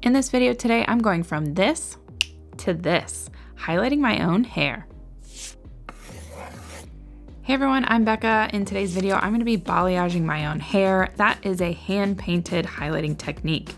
In this video today, I'm going from this to this, highlighting my own hair. Hey everyone, I'm Bekah. In today's video, I'm gonna be balayaging my own hair. That is a hand-painted highlighting technique.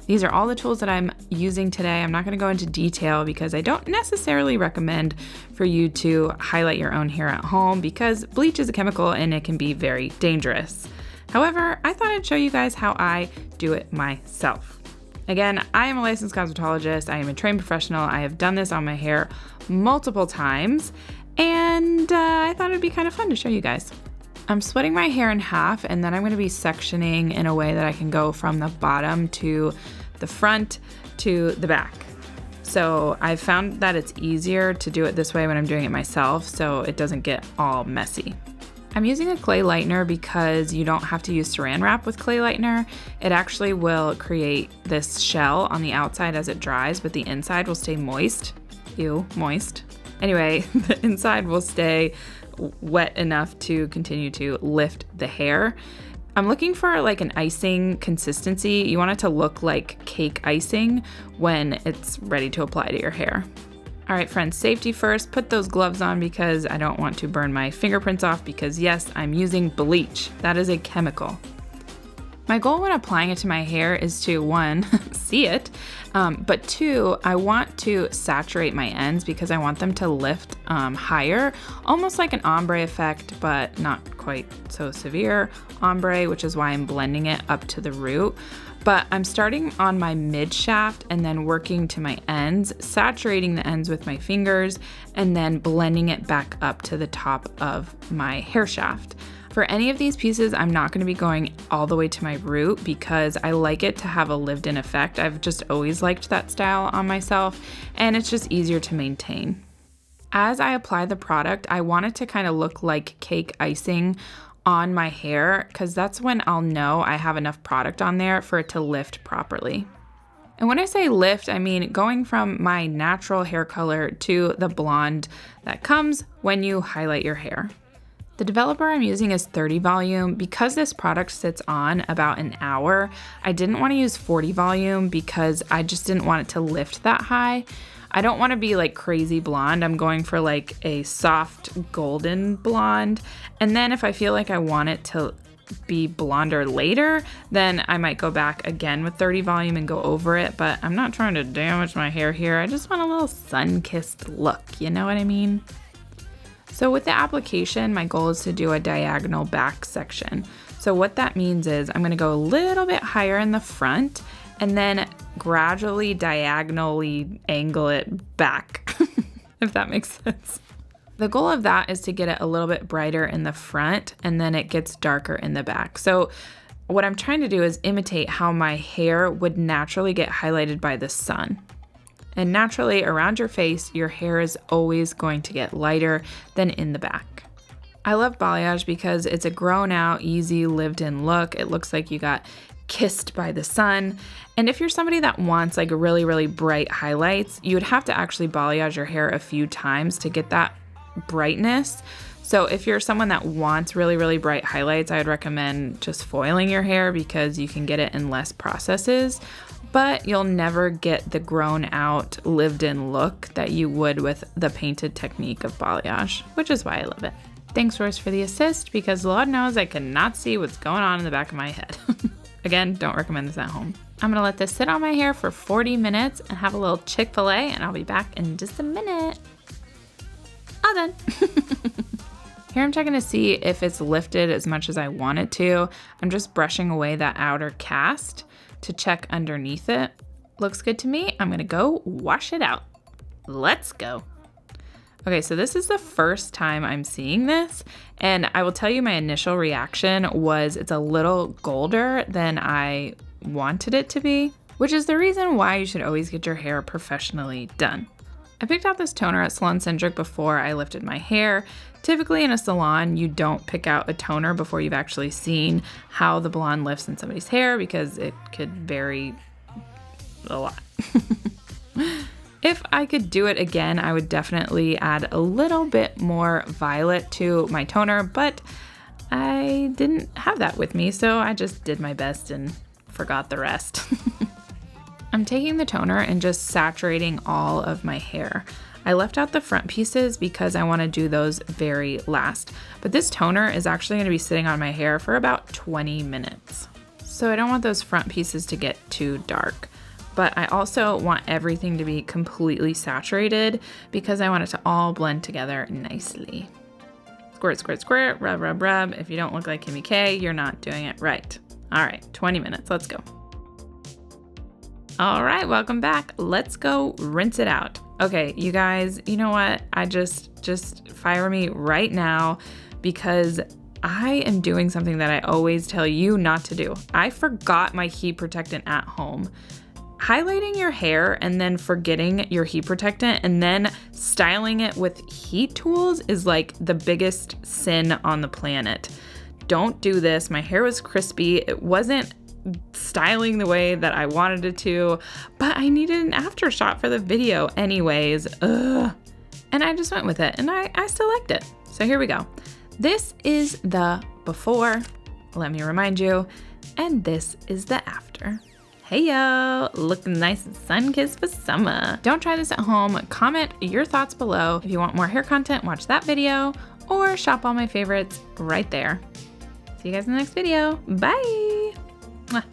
These are all the tools that I'm using today. I'm not gonna go into detail because I don't necessarily recommend for you to highlight your own hair at home because bleach is a chemical and it can be very dangerous. However, I thought I'd show you guys how I do it myself. Again, I am a licensed cosmetologist. I am a trained professional. I have done this on my hair multiple times, and I thought it'd be kind of fun to show you guys. I'm splitting my hair in half, and then I'm gonna be sectioning in a way that I can go from the bottom to the front to the back. So I've found that it's easier to do it this way when I'm doing it myself, so it doesn't get all messy. I'm using a clay lightener because you don't have to use saran wrap with clay lightener. It actually will create this shell on the outside as it dries, but the inside will stay moist. Ew, moist. Anyway, the inside will stay wet enough to continue to lift the hair. I'm looking for like an icing consistency. You want it to look like cake icing when it's ready to apply to your hair. All right, friends, safety first. Put those gloves on because I don't want to burn my fingerprints off because yes, I'm using bleach. That is a chemical. My goal when applying it to my hair is to, one, see it, but two, I want to saturate my ends because I want them to lift higher, almost like an ombre effect, but not quite so severe ombre, which is why I'm blending it up to the root. But I'm starting on my mid shaft and then working to my ends, saturating the ends with my fingers, and then blending it back up to the top of my hair shaft. For any of these pieces, I'm not gonna be going all the way to my root because I like it to have a lived-in effect. I've just always liked that style on myself, and it's just easier to maintain. As I apply the product, I want it to kind of look like cake icing on my hair because that's when I'll know I have enough product on there for it to lift properly. And when I say lift, I mean going from my natural hair color to the blonde that comes when you highlight your hair. The developer I'm using is 30 volume. Because this product sits on about an hour, I didn't want to use 40 volume because I just didn't want it to lift that high. I don't want to be like crazy blonde. I'm going for like a soft golden blonde. And then if I feel like I want it to be blonder later, then I might go back again with 30 volume and go over it. But I'm not trying to damage my hair here. I just want a little sun-kissed look. You know what I mean? So with the application, my goal is to do a diagonal back section. So what that means is I'm going to go a little bit higher in the front and then gradually diagonally angle it back, if that makes sense. The goal of that is to get it a little bit brighter in the front and then it gets darker in the back. So what I'm trying to do is imitate how my hair would naturally get highlighted by the sun. And naturally around your face, your hair is always going to get lighter than in the back. I love balayage because it's a grown out, easy, lived in look. It looks like you got kissed by the sun. And if you're somebody that wants like really, really bright highlights, you would have to actually balayage your hair a few times to get that brightness. So if you're someone that wants really, really bright highlights, I would recommend just foiling your hair because you can get it in less processes, but you'll never get the grown out, lived in look that you would with the painted technique of balayage, which is why I love it. Thanks, Royce, for the assist because Lord knows I cannot see what's going on in the back of my head. Again, don't recommend this at home. I'm gonna let this sit on my hair for 40 minutes and have a little Chick-fil-A, and I'll be back in just a minute. All done. Here I'm checking to see if it's lifted as much as I want it to. I'm just brushing away that outer cast to check underneath it. Looks good to me. I'm gonna go wash it out. Let's go. Okay, so this is the first time I'm seeing this, and I will tell you my initial reaction was it's a little golder than I wanted it to be, which is the reason why you should always get your hair professionally done. I picked out this toner at Salon Centric before I lifted my hair. Typically in a salon, you don't pick out a toner before you've actually seen how the blonde lifts in somebody's hair because it could vary a lot. If I could do it again, I would definitely add a little bit more violet to my toner, but I didn't have that with me, so I just did my best and forgot the rest. I'm taking the toner and just saturating all of my hair. I left out the front pieces because I want to do those very last. But this toner is actually going to be sitting on my hair for about 20 minutes. So I don't want those front pieces to get too dark. But I also want everything to be completely saturated because I want it to all blend together nicely. Squirt, squirt, squirt, rub, rub, rub. If you don't look like Kimmy K, you're not doing it right. All right, 20 minutes, let's go. All right, welcome back. Let's go rinse it out. Okay, you guys, you know what? I just fire me right now because I am doing something that I always tell you not to do. I forgot my heat protectant at home. Highlighting your hair and then forgetting your heat protectant and then styling it with heat tools is like the biggest sin on the planet. Don't do this. My hair was crispy. It wasn't styling the way that I wanted it to, but I needed an after shot for the video anyways. Ugh. And I just went with it and I still liked it. So here we go. This is the before, let me remind you, and this is the after. Hey yo, looking nice and sun-kissed for summer. Don't try this at home. Comment your thoughts below. If you want more hair content, watch that video or shop all my favorites right there. See you guys in the next video. Bye. Mwah.